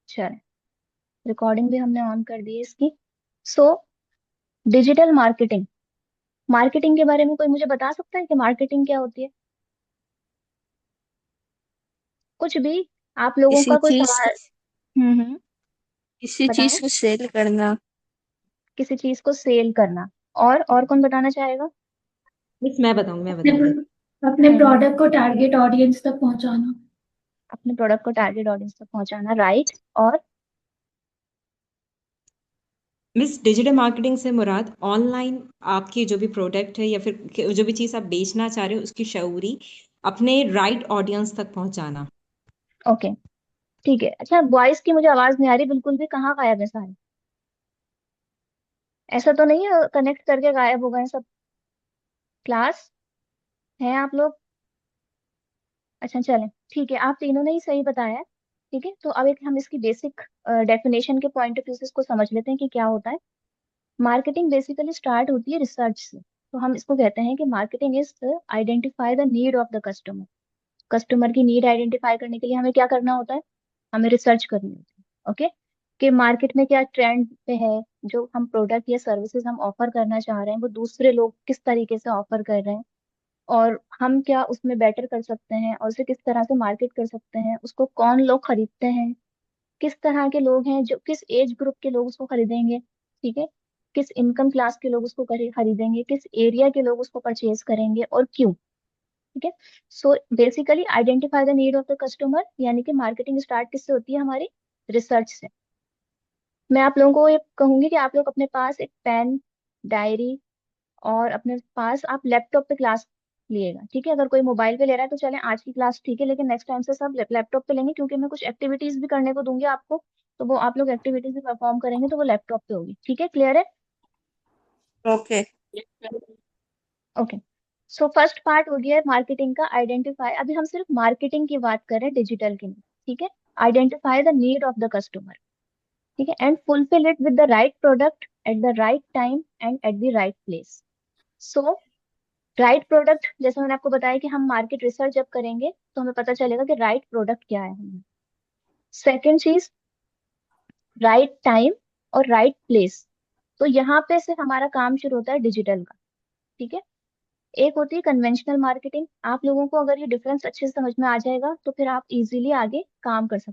चल, रिकॉर्डिंग भी हमने ऑन कर दी है इसकी। सो डिजिटल मार्केटिंग, मार्केटिंग के बारे में कोई मुझे बता सकता है कि मार्केटिंग क्या होती है? कुछ भी, आप लोगों किसी का कोई चीज सवाल। हम्म। किसी बताएं। चीज को सेल करना। किसी चीज को सेल करना। और कौन बताना चाहेगा? मिस मैं अपने बताऊंगी। अपने हम्म। प्रोडक्ट को टारगेट ऑडियंस तक पहुंचाना। अपने प्रोडक्ट को टारगेट ऑडियंस तक पहुंचाना, राइट। और मिस डिजिटल मार्केटिंग से मुराद ऑनलाइन आपकी जो भी प्रोडक्ट है या फिर जो भी चीज़ आप बेचना चाह रहे हो उसकी शऊरी अपने राइट ऑडियंस तक पहुंचाना। ओके, ठीक है। अच्छा, वॉइस की मुझे आवाज नहीं आ रही बिल्कुल भी, कहाँ गायब है सारे? ऐसा तो नहीं है कनेक्ट करके गायब हो गए सब? क्लास है आप लोग? अच्छा चलें, ठीक है, आप तीनों ने ही सही बताया है। ठीक है, तो अब एक हम इसकी बेसिक डेफिनेशन के पॉइंट ऑफ व्यू से इसको समझ लेते हैं कि क्या होता है। मार्केटिंग बेसिकली स्टार्ट होती है रिसर्च से। तो हम इसको कहते हैं कि marketing is identify the need of the customer. Customer की नीड आइडेंटिफाई करने के लिए हमें क्या करना होता है? हमें रिसर्च करनी होती है। ओके, कि मार्केट में क्या ट्रेंड पे है, जो हम प्रोडक्ट या सर्विसेज हम ऑफर करना चाह रहे हैं वो दूसरे लोग किस तरीके से ऑफर कर रहे हैं, और हम क्या उसमें बेटर कर सकते हैं, और उसे किस तरह से मार्केट कर सकते हैं, उसको कौन लोग खरीदते हैं, किस तरह के लोग हैं, जो किस एज ग्रुप के लोग उसको खरीदेंगे, ठीक है, किस इनकम क्लास के लोग उसको खरीदेंगे, किस एरिया के लोग उसको परचेज करेंगे और क्यों। ठीक है, so basically identify the need of the customer, यानी कि मार्केटिंग स्टार्ट किससे होती है? हमारी रिसर्च से। मैं आप लोगों को ये कहूंगी कि आप लोग अपने पास एक पेन, डायरी, और अपने पास आप लैपटॉप पे क्लास लिएगा। ठीक है, अगर कोई मोबाइल पे ले रहा है तो चलें, आज की क्लास ठीक है, लेकिन नेक्स्ट टाइम से सब लैपटॉप पे लेंगे, क्योंकि मैं कुछ एक्टिविटीज भी करने को दूंगी आपको। तो वो आप लोग एक्टिविटीज भी परफॉर्म करेंगे तो वो लैपटॉप पे होगी। ठीक है, क्लियर है? Okay. Okay, so first part हो गया है मार्केटिंग का, आइडेंटिफाई। अभी हम सिर्फ मार्केटिंग की बात कर रहे हैं, डिजिटल की नहीं। ठीक है, identify the need of the customer. ठीक है, and fulfil it with the right product at the right time and at the right place. So right product, जैसे मैंने आपको बताया कि हम मार्केट रिसर्च जब करेंगे तो हमें पता चलेगा कि राइट प्रोडक्ट क्या है हमें। सेकेंड चीज, राइट टाइम और राइट प्लेस। तो यहाँ पे से हमारा काम शुरू होता है डिजिटल का। ठीक है, एक होती है कन्वेंशनल मार्केटिंग। आप लोगों को अगर ये डिफरेंस अच्छे से समझ में आ जाएगा तो फिर आप इजीली आगे काम कर सकते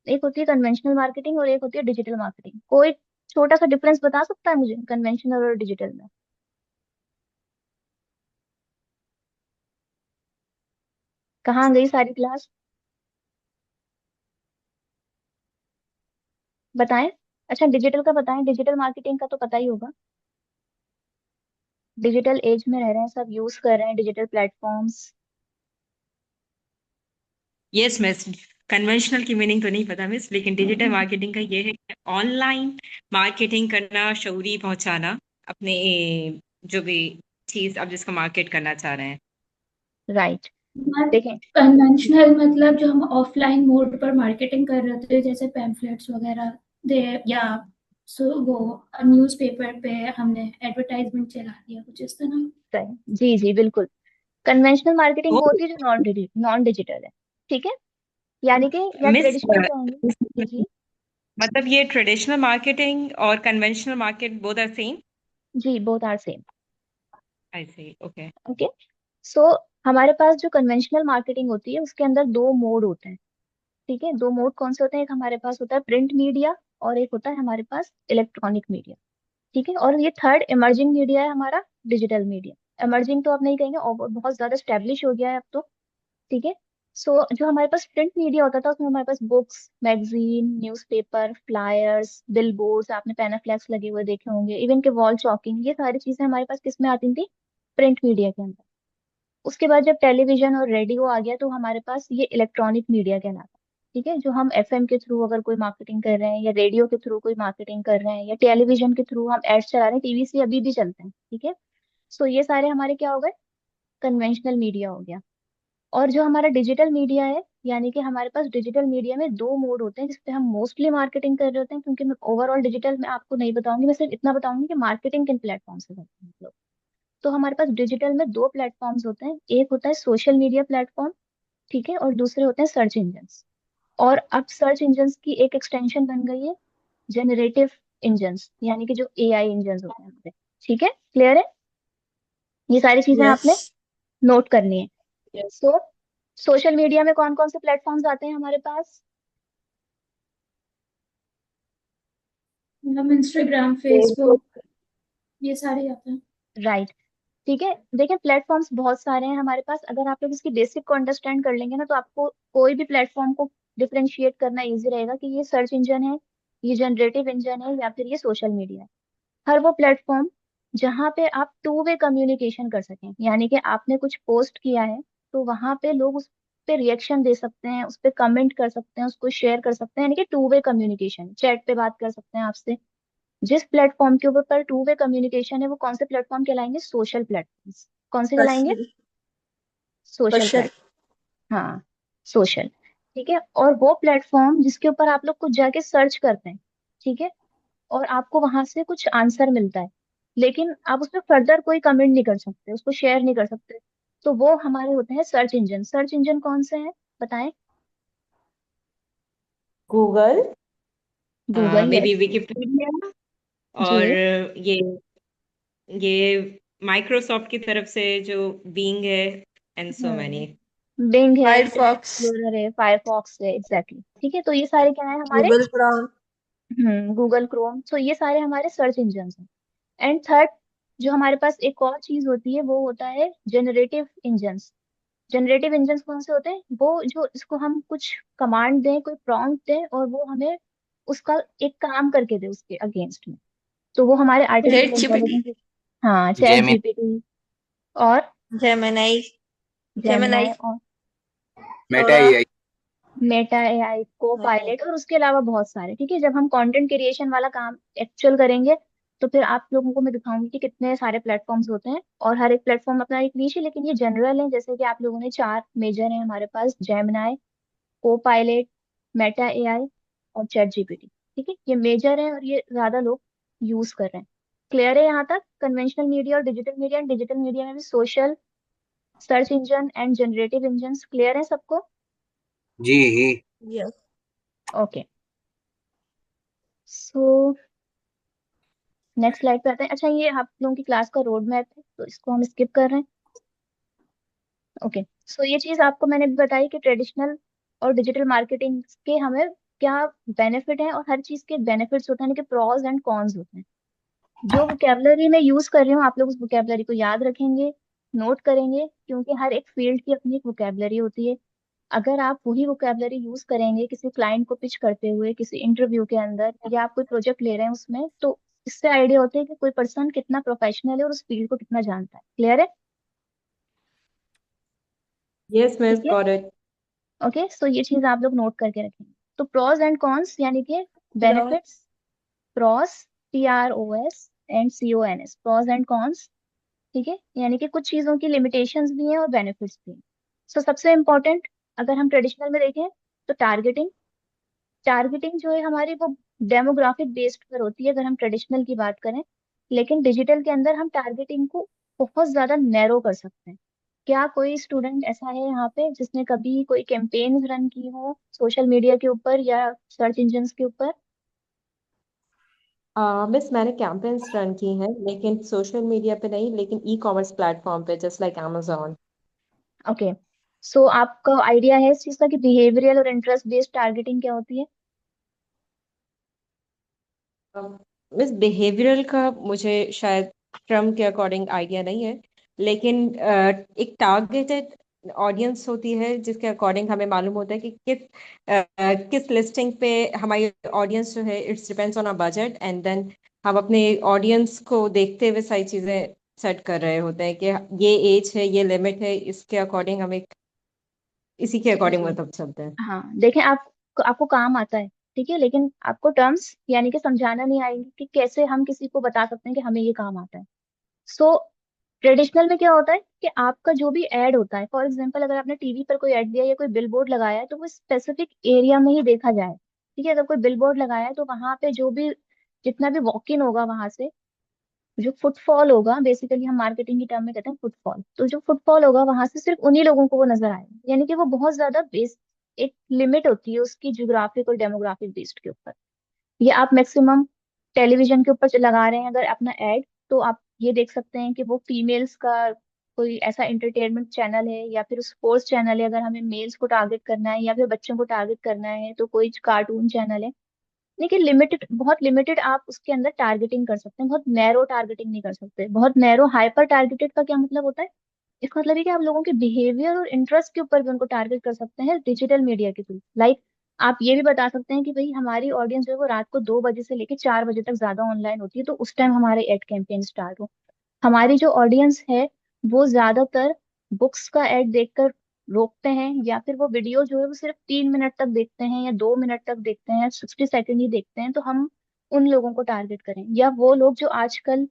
हैं। एक होती है कन्वेंशनल मार्केटिंग और एक होती है डिजिटल मार्केटिंग। कोई छोटा सा डिफरेंस बता सकता है मुझे कन्वेंशनल और डिजिटल में? कहाँ गई सारी क्लास? बताएं। अच्छा, डिजिटल का बताएं, डिजिटल मार्केटिंग का तो पता ही होगा। डिजिटल एज में रह रहे हैं, सब यूज कर रहे हैं digital platforms. Yes miss, conventional की मीनिंग तो नहीं पता मिस, लेकिन डिजिटल मार्केटिंग का ये है कि ऑनलाइन मार्केटिंग करना, शऊरी पहुंचाना अपने जो भी चीज आप जिसका मार्केट करना चाह रहे हैं। राइट, देखें। कन्वेंशनल मतलब जो हम ऑफलाइन मोड पर मार्केटिंग कर रहे थे, जैसे पैम्फलेट्स वगैरह दे, या वो न्यूज़पेपर पे हमने एडवर्टाइजमेंट चला दिया, कुछ इस तरह। सही, जी जी बिल्कुल। कन्वेंशनल मार्केटिंग ओ वो होती है जो नॉन डिजिटल है। ठीक है, यानी कि या मिस, ट्रेडिशनल कहेंगे। जी। मतलब ये ट्रेडिशनल मार्केटिंग और conventional market both are same. जी, both are same. I see, okay. Okay, so हमारे पास जो कन्वेंशनल मार्केटिंग होती है उसके अंदर दो मोड होते हैं। ठीक है, दो मोड कौन से होते हैं? एक हमारे पास होता है प्रिंट मीडिया, और एक होता है हमारे पास इलेक्ट्रॉनिक मीडिया। ठीक है, और ये थर्ड इमर्जिंग मीडिया है हमारा, डिजिटल मीडिया। इमर्जिंग तो आप नहीं कहेंगे, और बहुत ज्यादा स्टेब्लिश हो गया है अब तो। ठीक है, सो जो हमारे पास प्रिंट मीडिया होता था उसमें हमारे पास books, magazine, newspaper, flyers, billboards, आपने पैनाफ्लेक्स लगे हुए देखे होंगे, इवन के वॉल चॉकिंग, ये सारी चीजें हमारे पास किस में आती थी? प्रिंट मीडिया के अंदर। उसके बाद जब टेलीविजन और रेडियो आ गया तो हमारे पास ये इलेक्ट्रॉनिक मीडिया कहलाता है। ठीक है, जो हम एफएम के थ्रू अगर कोई मार्केटिंग कर रहे हैं, या रेडियो के थ्रू कोई मार्केटिंग कर रहे हैं, या टेलीविजन के थ्रू हम एड्स चला रहे हैं, टीवी से अभी भी चलते हैं। ठीक है, सो ये सारे हमारे क्या हो गए? कन्वेंशनल मीडिया हो गया। और जो हमारा डिजिटल मीडिया है, यानी कि हमारे पास डिजिटल मीडिया में दो मोड होते हैं जिसपे हम मोस्टली मार्केटिंग कर रहे होते हैं, क्योंकि मैं ओवरऑल डिजिटल में आपको नहीं बताऊंगी, मैं सिर्फ इतना बताऊंगी कि मार्केटिंग किन प्लेटफॉर्म से करते हैं हम लोग। तो हमारे पास डिजिटल में दो प्लेटफॉर्म्स होते हैं, एक होता है सोशल मीडिया प्लेटफॉर्म, ठीक है, और दूसरे होते हैं सर्च इंजन। और अब सर्च इंजन्स की एक एक्सटेंशन बन गई है जनरेटिव इंजन्स, यानी कि जो एआई इंजन्स होते हैं हमारे। ठीक है, क्लियर है? ये सारी चीजें यस। आपने नोट करनी है। यस। तो सोशल मीडिया में कौन कौन से प्लेटफॉर्म्स आते हैं हमारे पास? मतलब इंस्टाग्राम, फेसबुक। फेसबुक, ये सारे आते हैं। राइट। ठीक है, देखिए प्लेटफॉर्म्स बहुत सारे हैं हमारे पास। अगर आप लोग इसकी बेसिक को अंडरस्टैंड कर लेंगे ना, तो आपको कोई भी प्लेटफॉर्म को डिफरेंशिएट करना इजी रहेगा कि ये सर्च इंजन है, ये जनरेटिव इंजन है, या फिर ये सोशल मीडिया है। हर वो प्लेटफॉर्म जहाँ पे आप टू वे कम्युनिकेशन कर सकें, यानी कि आपने कुछ पोस्ट किया है तो वहां पे लोग उस पे रिएक्शन दे सकते हैं, उस पे कमेंट कर सकते हैं, उसको शेयर कर सकते हैं, यानी कि टू वे कम्युनिकेशन, चैट पे बात कर सकते हैं आपसे। जिस प्लेटफॉर्म के ऊपर टू वे कम्युनिकेशन है वो कौन से प्लेटफॉर्म कहलाएंगे? Social platforms. कौन से कहलाएंगे? सोशल। Social social. प्लेटफॉर्म। हाँ, सोशल। ठीक है, और वो प्लेटफॉर्म जिसके ऊपर आप लोग कुछ जाके सर्च करते हैं, ठीक है, और आपको वहां से कुछ आंसर मिलता है, लेकिन आप उसमें फर्दर कोई कमेंट नहीं कर सकते, उसको शेयर नहीं कर सकते, तो वो हमारे होते हैं सर्च इंजन। सर्च इंजन कौन से हैं बताएं? Google. Google, maybe yes. Wikipedia, जी। और ये माइक्रोसॉफ्ट की तरफ से जो बीइंग है, एंड सो मैनी। बिंग है, इंटरनेट फायरफॉक्स। एक्सप्लोरर है, फायरफॉक्स है, एग्जैक्टली। ठीक है, तो ये सारे क्या है हमारे? Google Chrome. Google Chrome. तो ये सारे हमारे सर्च इंजन हैं। एंड थर्ड, जो हमारे पास एक और चीज होती है वो होता है जनरेटिव इंजन्स। जनरेटिव इंजन्स कौन से होते हैं? वो जो इसको हम कुछ कमांड दें, कोई प्रॉम्प्ट दें, और वो हमें उसका एक काम करके दे उसके अगेंस्ट में, तो वो हमारे आर्टिफिशियल चैट जीपीटी। इंटेलिजेंस। हाँ, चैट जेमिनी। जीपीटी और जेमिनाई। जेमिनाई। जेमिनाई और Meta flora. AI. Meta AI, को पायलट, और उसके अलावा बहुत सारे। ठीक है, जब हम कंटेंट क्रिएशन वाला काम एक्चुअल करेंगे तो फिर आप लोगों को मैं दिखाऊंगी कि कितने सारे प्लेटफॉर्म्स होते हैं, और हर एक प्लेटफॉर्म अपना एक नीश है, लेकिन ये जनरल है। जैसे कि आप लोगों ने चार मेजर है हमारे पास: जेमिनाई, को पायलट, मेटा एआई और चैट जीपीटी। ठीक है, ये मेजर है और ये ज्यादा लोग यूज कर रहे हैं। क्लियर है यहाँ तक? कन्वेंशनल मीडिया और digital media, and digital media में भी social, search engine and generative engine. Clear है सबको? जी। Yes. Okay, so next slide पे आते हैं। अच्छा, ये आप लोगों की क्लास का रोड मैप है तो इसको हम स्किप कर रहे हैं। ओके, सो ये चीज आपको मैंने भी बताई कि ट्रेडिशनल और डिजिटल मार्केटिंग के हमें क्या बेनिफिट है, और हर चीज के बेनिफिट्स होते हैं, यानी कि प्रॉज एंड कॉन्स होते हैं। जो वोकेबलरी मैं यूज कर रही हूँ आप लोग उस वोकेबलरी को याद रखेंगे, नोट करेंगे, क्योंकि हर एक फील्ड की अपनी एक वोकेबलरी होती है। अगर आप वही वोकेबलरी यूज करेंगे किसी क्लाइंट को पिच करते हुए, किसी इंटरव्यू के अंदर, या आप कोई प्रोजेक्ट ले रहे हैं उसमें, तो इससे आइडिया होता है कि कोई पर्सन कितना प्रोफेशनल है और उस फील्ड को कितना जानता है। क्लियर है? यस मिस, ठीक है, गॉट इट। ओके, सो ये चीज आप लोग नोट करके रखेंगे। तो प्रॉज एंड कॉन्स, यानी कि benefits, pros, PROS and CONS, pros and cons. ठीक है, यानी कि कुछ चीजों की लिमिटेशंस भी हैं और बेनिफिट्स भी हैं। सो सबसे इम्पोर्टेंट, अगर हम ट्रेडिशनल में देखें तो टारगेटिंग। टारगेटिंग जो है हमारी वो डेमोग्राफिक बेस्ड पर होती है अगर हम ट्रेडिशनल की बात करें, लेकिन डिजिटल के अंदर हम टारगेटिंग को बहुत ज्यादा नैरो कर सकते हैं। क्या कोई स्टूडेंट ऐसा है यहाँ पे जिसने कभी कोई कैंपेन्स रन की हो सोशल मीडिया के ऊपर या सर्च इंजन्स के ऊपर? मिस, मैंने कैंपेन्स रन की हैं, लेकिन सोशल मीडिया पे नहीं, लेकिन ई कॉमर्स प्लेटफॉर्म पे, जस्ट लाइक Amazon। ओके, सो आपका आइडिया है इस चीज का कि बिहेवियरल और इंटरेस्ट बेस्ड टारगेटिंग क्या होती है? मिस, बिहेवियरल का मुझे शायद ट्रम्प के अकॉर्डिंग आइडिया नहीं है, लेकिन एक टारगेटेड ऑडियंस होती है जिसके अकॉर्डिंग हमें मालूम होता है कि किस लिस्टिंग पे हमारी ऑडियंस जो है, it's depends on our budget, and then हम अपने ऑडियंस को देखते हुए सारी चीज़ें सेट कर रहे होते हैं कि ये एज है, ये लिमिट है, इसके अकॉर्डिंग हम एक इसी के अकॉर्डिंग मतलब चलते हैं। हाँ, देखें, आपको काम आता है, ठीक है, लेकिन आपको टर्म्स यानी कि समझाना नहीं आएंगे कि कैसे हम किसी को बता सकते हैं कि हमें ये काम आता है। सो ट्रेडिशनल में क्या होता है कि आपका जो भी ऐड होता है, फॉर एग्जांपल अगर आपने टीवी पर कोई ऐड दिया या कोई बिलबोर्ड लगाया है, तो वो स्पेसिफिक एरिया में ही देखा जाए। ठीक है, अगर कोई बिलबोर्ड लगाया है तो वहां पे जो भी, जितना भी वॉक इन होगा वहां से, जो फुटफॉल होगा, बेसिकली हम मार्केटिंग की टर्म में कहते हैं फुटफॉल, तो जो फुटफॉल होगा वहां से सिर्फ उन्हीं लोगों को वो नजर आएगा, यानी कि वो बहुत ज्यादा बेस एक लिमिट होती है उसकी ज्योग्राफिक और डेमोग्राफिक बेस्ड के ऊपर। ये आप मैक्सिमम टेलीविजन के ऊपर लगा रहे हैं अगर अपना एड, तो आप ये देख सकते हैं कि वो फीमेल्स का कोई ऐसा एंटरटेनमेंट चैनल है या फिर स्पोर्ट्स चैनल है, अगर हमें मेल्स को टारगेट करना है या फिर बच्चों को टारगेट करना है तो कोई कार्टून चैनल है। देखिए लिमिटेड, बहुत लिमिटेड आप उसके अंदर टारगेटिंग कर सकते हैं, बहुत नैरो टारगेटिंग नहीं कर सकते। बहुत नैरो हाइपर टारगेटेड का क्या मतलब होता है? इसका मतलब है कि आप लोगों के बिहेवियर और इंटरेस्ट के ऊपर भी उनको टारगेट कर सकते हैं डिजिटल मीडिया के थ्रू। लाइक आप ये भी बता सकते हैं कि भाई हमारी ऑडियंस जो है वो रात को 2 बजे से लेकर 4 बजे तक ज्यादा ऑनलाइन होती है, तो उस टाइम हमारे एड कैंपेन स्टार्ट हो। हमारी जो ऑडियंस है वो ज्यादातर बुक्स का एड देखकर रोकते हैं, या फिर वो वीडियो जो है वो सिर्फ 3 मिनट तक देखते हैं या 2 मिनट तक देखते हैं, 60 सेकेंड ही देखते हैं, तो हम उन लोगों को टारगेट करें। या वो लोग जो आजकल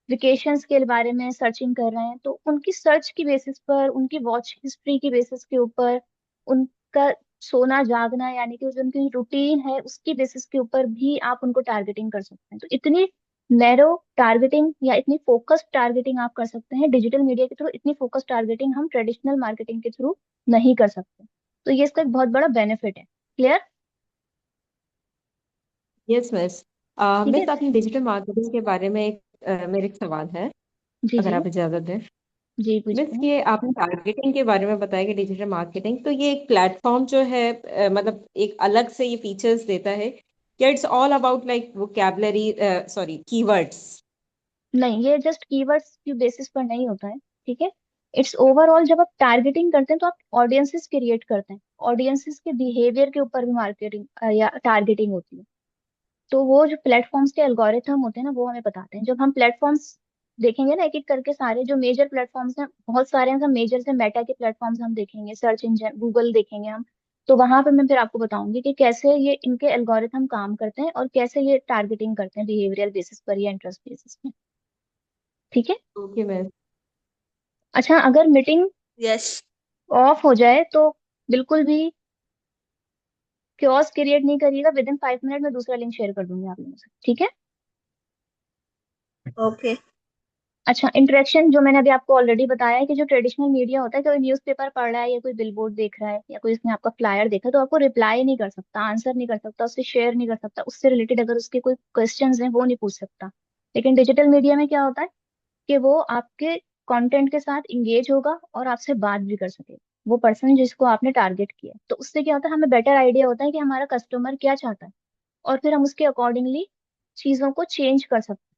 वेकेशंस के बारे में सर्चिंग कर रहे हैं, तो उनकी सर्च की बेसिस पर, उनकी वॉच हिस्ट्री की बेसिस के ऊपर, उनका सोना जागना यानी कि जो उनकी रूटीन है उसकी बेसिस के ऊपर भी आप उनको टारगेटिंग कर सकते हैं। तो इतनी नैरो टारगेटिंग या इतनी फोकस्ड टारगेटिंग आप कर सकते हैं डिजिटल मीडिया के थ्रू। इतनी फोकस्ड टारगेटिंग हम ट्रेडिशनल मार्केटिंग के थ्रू नहीं कर सकते। तो ये इसका एक बहुत बड़ा बेनिफिट है। क्लियर? Yes miss. ठीक है। मिस, आपने डिजिटल मार्केटिंग के बारे में मेरे एक सवाल है, जी अगर जी। आप इजाजत दें। जी मिस, पूछिए। ये आपने टारगेटिंग के बारे में बताया कि डिजिटल मार्केटिंग, तो ये एक प्लेटफॉर्म जो है मतलब एक अलग से ये फीचर्स देता है क्या? It's all about like vocabulary, sorry, keywords? नहीं, ये जस्ट कीवर्ड्स की बेसिस पर नहीं होता है। ठीक है। इट्स ओवरऑल, जब आप टारगेटिंग करते हैं तो आप ऑडियंसेस क्रिएट करते हैं, ऑडियंसेस के बिहेवियर के ऊपर भी मार्केटिंग या टारगेटिंग होती है। तो वो जो प्लेटफॉर्म्स के एल्गोरिथम होते हैं ना वो हमें बताते हैं। जब हम प्लेटफॉर्म्स देखेंगे ना एक एक करके, सारे जो मेजर प्लेटफॉर्म्स हैं, बहुत सारे हैं, सब मेजर से मेटा के प्लेटफॉर्म्स हम देखेंगे, सर्च इंजन गूगल देखेंगे हम, तो वहां पे मैं फिर आपको बताऊंगी कि कैसे ये इनके एल्गोरिथम काम करते हैं और कैसे ये टारगेटिंग करते हैं बिहेवियरल बेसिस पर या इंटरेस्ट बेसिस पे। ठीक है। Okay miss. अच्छा, अगर मीटिंग यस। ऑफ हो जाए तो बिल्कुल भी क्योस क्रिएट नहीं करिएगा। विद इन 5 मिनट में दूसरा लिंक शेयर कर दूंगी आप लोगों से। ठीक है। ओके। अच्छा, इंटरेक्शन जो मैंने अभी आपको ऑलरेडी बताया है कि जो ट्रेडिशनल मीडिया होता है, कोई न्यूज़पेपर पढ़ रहा है या कोई बिलबोर्ड देख रहा है या कोई इसने आपका फ्लायर देखा, तो आपको रिप्लाई नहीं कर सकता, आंसर नहीं कर सकता, उससे शेयर नहीं कर सकता, उससे रिलेटेड अगर उसके कोई क्वेश्चंस हैं वो नहीं पूछ सकता। लेकिन डिजिटल मीडिया में क्या होता है कि वो आपके कंटेंट के साथ इंगेज होगा और आपसे बात भी कर सके, वो पर्सन जिसको आपने टारगेट किया है। तो उससे क्या होता है, हमें बेटर आइडिया होता है कि हमारा कस्टमर क्या चाहता है, और फिर हम उसके अकॉर्डिंगली चीजों को चेंज कर सकते हैं।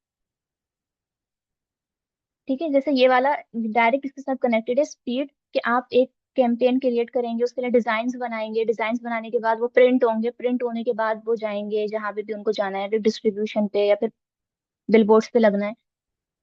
ठीक है। जैसे ये वाला डायरेक्ट इसके साथ कनेक्टेड है, स्पीड, कि आप एक कैंपेन क्रिएट करेंगे, उसके लिए डिजाइन्स बनाएंगे, डिजाइन्स बनाने के बाद वो प्रिंट होंगे, प्रिंट होने के बाद वो जाएंगे जहां पे भी उनको जाना है, डिस्ट्रीब्यूशन पे या फिर बिलबोर्ड्स पे लगना है।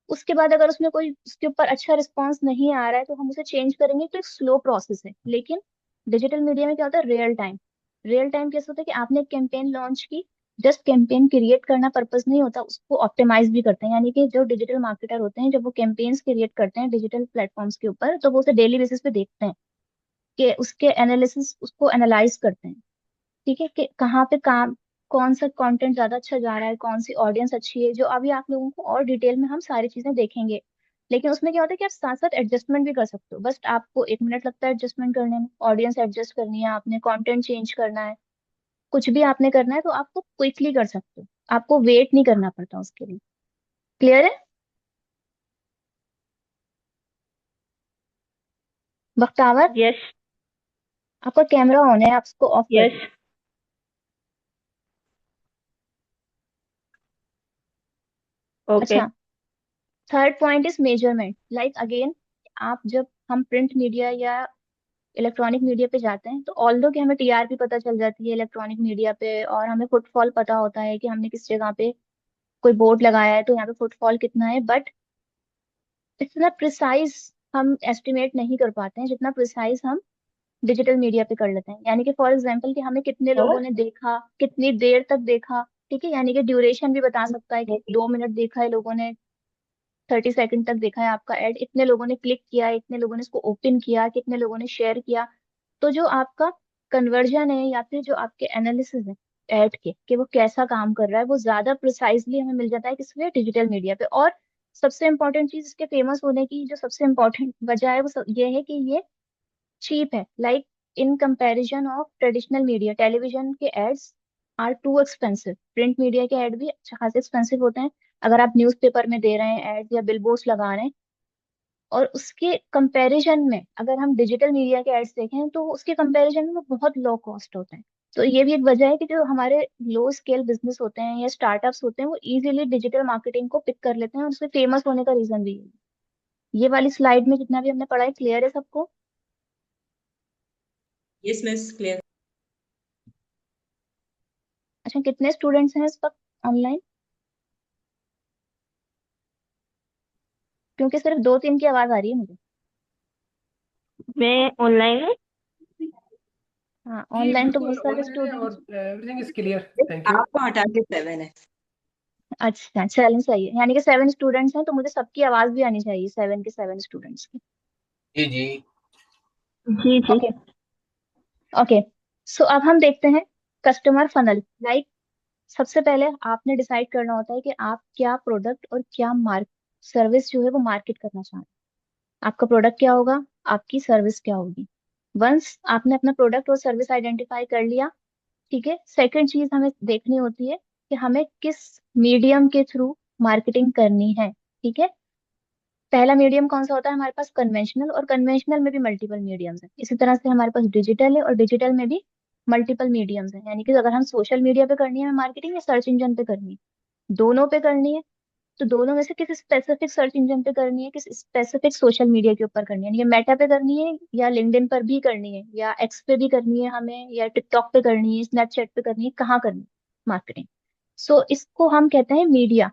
उसके बाद अगर उसमें कोई उसके ऊपर अच्छा रिस्पॉन्स नहीं आ रहा है तो हम उसे चेंज करेंगे। तो एक स्लो प्रोसेस है। लेकिन डिजिटल मीडिया में क्या होता है, रियल टाइम। रियल टाइम कैसे होता है कि आपने एक कैंपेन लॉन्च की, जस्ट कैंपेन क्रिएट करना पर्पस नहीं होता, उसको ऑप्टिमाइज भी करते हैं। यानी कि जो डिजिटल मार्केटर होते हैं जब वो कैंपेन्स क्रिएट करते हैं डिजिटल प्लेटफॉर्म्स के ऊपर, तो वो उसे डेली बेसिस पे देखते हैं कि उसके एनालिसिस, उसको एनालाइज करते हैं। ठीक है, कि कहाँ पे काम, कौन सा कंटेंट ज्यादा अच्छा जा रहा है, कौन सी ऑडियंस अच्छी है, जो अभी आप लोगों को और डिटेल में हम सारी चीजें देखेंगे। लेकिन उसमें क्या होता है कि आप साथ साथ एडजस्टमेंट भी कर सकते हो। बस आपको 1 मिनट लगता है एडजस्टमेंट करने में, ऑडियंस एडजस्ट करनी है आपने, कंटेंट चेंज करना है, कुछ भी आपने करना है तो आपको क्विकली कर सकते हो, आपको वेट नहीं करना पड़ता उसके लिए। क्लियर है? बख्तावर, यस। आपका कैमरा ऑन है, आप उसको ऑफ कर यस। दो। ओके। अच्छा, third point is measurement. Like again, आप जब हम प्रिंट मीडिया या इलेक्ट्रॉनिक मीडिया पे जाते हैं तो ऑल्दो कि हमें टीआरपी पता चल जाती है इलेक्ट्रॉनिक मीडिया पे, और हमें फुटफॉल पता होता है कि हमने किस जगह पे कोई बोर्ड लगाया है तो यहाँ पे फुटफॉल कितना है, बट इतना प्रिसाइज हम एस्टिमेट नहीं कर पाते हैं जितना प्रिसाइज हम डिजिटल मीडिया पे कर लेते हैं। यानी कि फॉर एग्जाम्पल कि हमें कितने लोगों ने देखा, कितनी देर तक देखा। ठीक है, यानी कि ड्यूरेशन भी बता सकता है कि 2 मिनट देखा है लोगों ने, 30 सेकंड तक देखा है आपका एड, इतने लोगों ने क्लिक किया, इतने लोगों ने इसको ओपन किया, कितने लोगों ने शेयर किया। तो जो आपका कन्वर्जन है या फिर जो आपके एनालिसिस है एड के कि वो कैसा काम कर रहा है, वो ज्यादा प्रिसाइजली हमें मिल जाता है किसमें, डिजिटल मीडिया पे। और सबसे इंपॉर्टेंट चीज इसके फेमस होने की जो सबसे इंपॉर्टेंट वजह है वो ये है कि ये चीप है। Like in comparison of traditional media, television के ads are too expensive. Print media के एड भी अच्छा खासे एक्सपेंसिव होते हैं। अगर आप न्यूज़पेपर में दे रहे हैं एड या बिलबोर्ड्स लगा रहे हैं, और उसके कंपैरिजन में अगर हम डिजिटल मीडिया के एड्स देखें तो उसके कंपैरिजन में वो बहुत लो कॉस्ट होते हैं। तो ये भी एक वजह है कि जो हमारे लो स्केल बिजनेस होते हैं या स्टार्टअप्स होते हैं वो इजीली डिजिटल मार्केटिंग को पिक कर लेते हैं, और उसके फेमस होने का रीजन भी है। ये वाली स्लाइड में जितना भी हमने पढ़ा है क्लियर है सबको? Yes miss, clear. अच्छा, कितने स्टूडेंट्स हैं इस वक्त ऑनलाइन? क्योंकि सिर्फ 2-3 की आवाज आ रही है मुझे। मैं ऑनलाइन हूँ। हाँ, जी ऑनलाइन तो बिल्कुल बहुत सारे ऑनलाइन है स्टूडेंट्स। और everything is clear, thank you. आपका हटा के 7 है। अच्छा, चलें, सही है। यानी कि 7 स्टूडेंट्स हैं, तो मुझे सबकी आवाज भी आनी चाहिए, 7 के 7 स्टूडेंट्स की। जी जी। जी जी। Okay okay. सो अब हम देखते हैं कस्टमर फनल। लाइक, सबसे पहले आपने डिसाइड करना होता है कि आप क्या प्रोडक्ट और क्या मार्क सर्विस जो है वो मार्केट करना चाह रहे हैं। आपका प्रोडक्ट क्या होगा, आपकी सर्विस क्या होगी। वंस आपने अपना प्रोडक्ट और सर्विस आइडेंटिफाई कर लिया, ठीक है, सेकंड चीज हमें देखनी होती है कि हमें किस मीडियम के थ्रू मार्केटिंग करनी है। ठीक है, पहला मीडियम कौन सा होता है हमारे पास, कन्वेंशनल। और कन्वेंशनल में भी मल्टीपल मीडियम्स हैं। इसी तरह से हमारे पास डिजिटल है, और डिजिटल में भी मल्टीपल मीडियम्स हैं। यानी कि अगर हम सोशल मीडिया पे करनी है मार्केटिंग या सर्च इंजन पे करनी है, दोनों पे करनी है, तो दोनों में से किस स्पेसिफिक सर्च इंजन पे करनी है, किस स्पेसिफिक सोशल मीडिया के ऊपर करनी है। ये मेटा पे करनी है, या लिंक्डइन पर भी करनी है, या एक्स पे भी करनी है हमें, या टिकटॉक पे करनी है, स्नैपचैट पे करनी है, कहाँ करनी है मार्केटिंग। सो इसको हम कहते हैं मीडिया।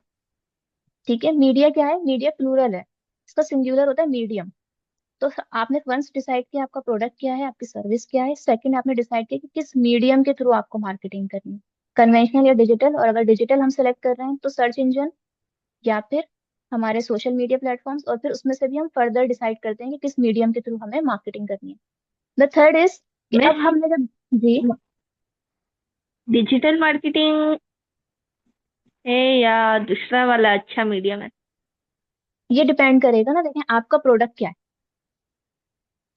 ठीक है, मीडिया क्या है, मीडिया प्लूरल है, इसका सिंगुलर होता है मीडियम। तो आपने वंस डिसाइड किया आपका प्रोडक्ट क्या है, आपकी सर्विस क्या है, सेकंड आपने डिसाइड किया कि किस मीडियम के थ्रू आपको मार्केटिंग करनी है, कन्वेंशनल या डिजिटल। और अगर डिजिटल हम सेलेक्ट कर रहे हैं तो सर्च इंजन, या फिर हमारे सोशल मीडिया प्लेटफॉर्म्स, और फिर उसमें से भी हम फर्दर डिसाइड करते हैं कि किस मीडियम के थ्रू हमें मार्केटिंग करनी है। द थर्ड इज कि अब मिस, हमने जब, जी, डिजिटल मार्केटिंग है या दूसरा वाला अच्छा मीडियम है? ये डिपेंड करेगा ना, देखें आपका प्रोडक्ट क्या है।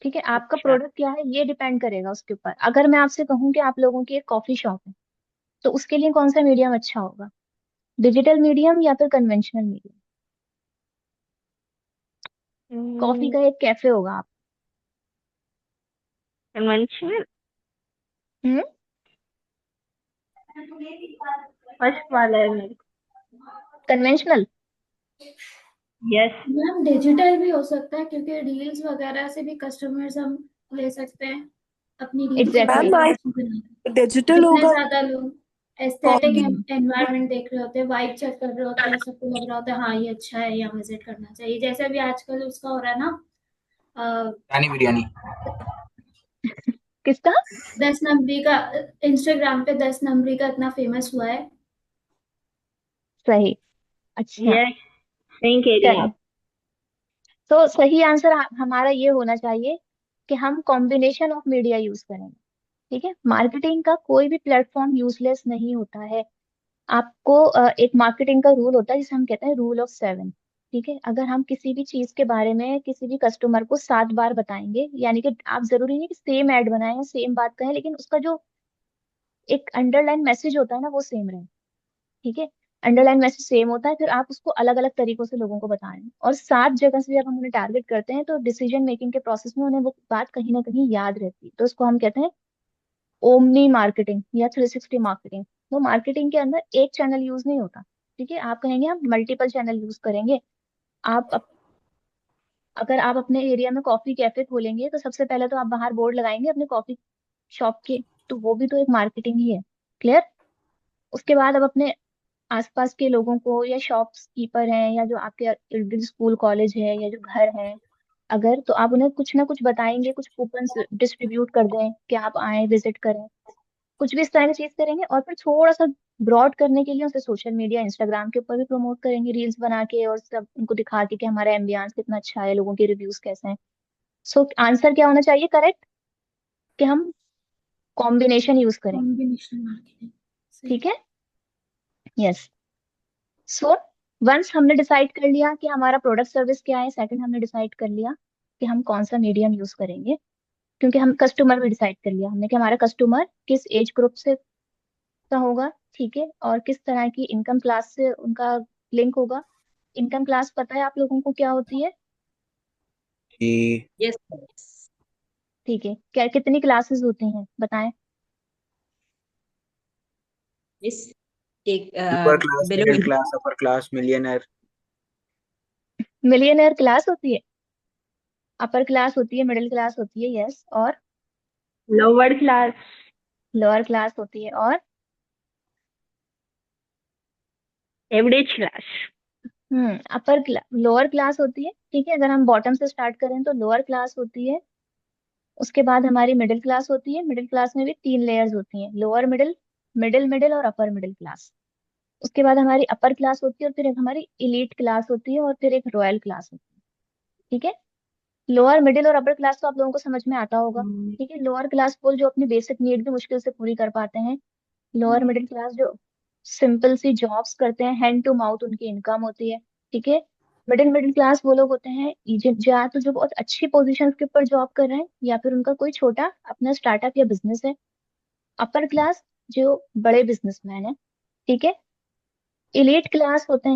ठीक है, आपका अच्छा। प्रोडक्ट क्या है ये डिपेंड करेगा उसके ऊपर। अगर मैं आपसे कहूँ कि आप लोगों की एक कॉफी शॉप है, तो उसके लिए कौन सा मीडियम अच्छा होगा, डिजिटल मीडियम या फिर कन्वेंशनल मीडियम? कॉफी का एक कैफे होगा आप। कन्वेंशनल। हम्म। फर्स्ट वाला है मेरे। कन्वेंशनल। यस। मैम डिजिटल भी हो सकता है, क्योंकि रील्स वगैरह से भी कस्टमर्स हम ले सकते हैं, अपनी रील्स एग्जैक्टली वगैरह exactly. बनाकर। डिजिटल जितने होगा ज्यादा लोग एस्थेटिक एनवायरनमेंट देख रहे होते हैं, वाइब चेक कर रहे होते हैं, सबको लग रहा होता है हाँ ये अच्छा है, यहाँ विजिट करना चाहिए। जैसे अभी आजकल उसका हो रहा है ना, रानी बिरयानी। किसका? 10 नंबरी का, इंस्टाग्राम पे 10 नंबरी का इतना फेमस हुआ है। सही। अच्छा, यस, सही कह रही हैं चलिए, आप। तो सही आंसर हमारा ये होना चाहिए कि हम कॉम्बिनेशन ऑफ मीडिया यूज करेंगे। ठीक है, मार्केटिंग का कोई भी प्लेटफॉर्म यूजलेस नहीं होता है। आपको एक मार्केटिंग का रूल होता है जिसे हम कहते हैं रूल ऑफ 7। ठीक है, अगर हम किसी भी चीज के बारे में किसी भी कस्टमर को 7 बार बताएंगे, यानी कि आप जरूरी नहीं कि सेम ऐड बनाएं, सेम बात कहें, लेकिन उसका जो एक अंडरलाइन मैसेज होता है ना वो सेम रहे। ठीक है, अंडरलाइन मैसेज सेम होता है, फिर आप उसको अलग अलग तरीकों से लोगों को बताएं, और 7 जगह से जब हम उन्हें टारगेट करते हैं तो डिसीजन मेकिंग के प्रोसेस में उन्हें वो बात कहीं ना कहीं याद रहती है। तो इसको हम कहते हैं ओमनी मार्केटिंग या 360 मार्केटिंग। तो मार्केटिंग के अंदर एक चैनल यूज नहीं होता। ठीक है, आप कहेंगे हम मल्टीपल चैनल यूज करेंगे। आप अगर आप अपने एरिया में कॉफी कैफे खोलेंगे तो सबसे पहले तो आप बाहर बोर्ड लगाएंगे अपने कॉफी शॉप के, तो वो भी तो एक मार्केटिंग ही है। क्लियर? उसके बाद अब अपने आसपास के लोगों को, या शॉप्स कीपर हैं, या जो आपके इर्द गिर्द स्कूल कॉलेज है, या जो घर है, अगर तो आप उन्हें कुछ ना कुछ बताएंगे, कुछ कूपन डिस्ट्रीब्यूट कर दें कि आप आए विजिट करें, कुछ भी इस तरह की चीज करेंगे। और फिर थोड़ा सा ब्रॉड करने के लिए उसे सोशल मीडिया इंस्टाग्राम के ऊपर भी प्रमोट करेंगे, रील्स बना के, और सब उनको दिखा के कि हमारा एम्बियंस कितना अच्छा है, लोगों के रिव्यूज कैसे हैं। सो आंसर क्या होना चाहिए करेक्ट, कि हम कॉम्बिनेशन यूज करेंगे। कॉम्बिनेशन मार्केटिंग सही। ठीक है, यस। सो वंस हमने डिसाइड कर लिया कि हमारा प्रोडक्ट सर्विस क्या है, सेकंड हमने डिसाइड कर लिया कि हम कौन सा मीडियम यूज करेंगे, क्योंकि हम कस्टमर भी डिसाइड कर लिया हमने कि हमारा कस्टमर किस एज ग्रुप से का होगा, ठीक है, और किस तरह की इनकम क्लास से उनका लिंक होगा। इनकम क्लास पता है आप लोगों को क्या होती है? जी। यस। ठीक है, क्या कितनी क्लासेस होती हैं बताएं? मिस एक lower class, below middle class, upper class, millionaire. Millionaire class होती है, अपर क्लास होती है, मिडिल क्लास होती है, यस, और लोअर क्लास, लोअर क्लास होती है, और average class. Upper lower class होती है, ठीक है, अगर हम बॉटम से स्टार्ट करें तो लोअर क्लास होती है। उसके बाद हमारी मिडिल क्लास होती है, मिडिल क्लास में भी 3 लेयर्स होती हैं, लोअर मिडिल, मिडिल मिडिल और अपर मिडिल क्लास। उसके बाद हमारी अपर क्लास होती है, और फिर एक हमारी इलीट क्लास होती है, और फिर एक रॉयल क्लास होती है। ठीक है, लोअर मिडिल और अपर क्लास तो आप लोगों को समझ में आता होगा। ठीक है, लोअर क्लास वो जो अपनी बेसिक नीड भी मुश्किल से पूरी कर पाते हैं। लोअर मिडिल क्लास जो सिंपल सी जॉब्स करते हैं, हैंड टू माउथ उनकी इनकम होती है। ठीक है, मिडिल मिडिल क्लास वो लोग होते हैं या तो जो बहुत अच्छी पोजीशन के ऊपर जॉब कर रहे हैं, या फिर उनका कोई छोटा अपना स्टार्टअप या बिजनेस है। अपर क्लास जो बड़े बिजनेसमैन है। ठीक है, इलीट क्लास होते हैं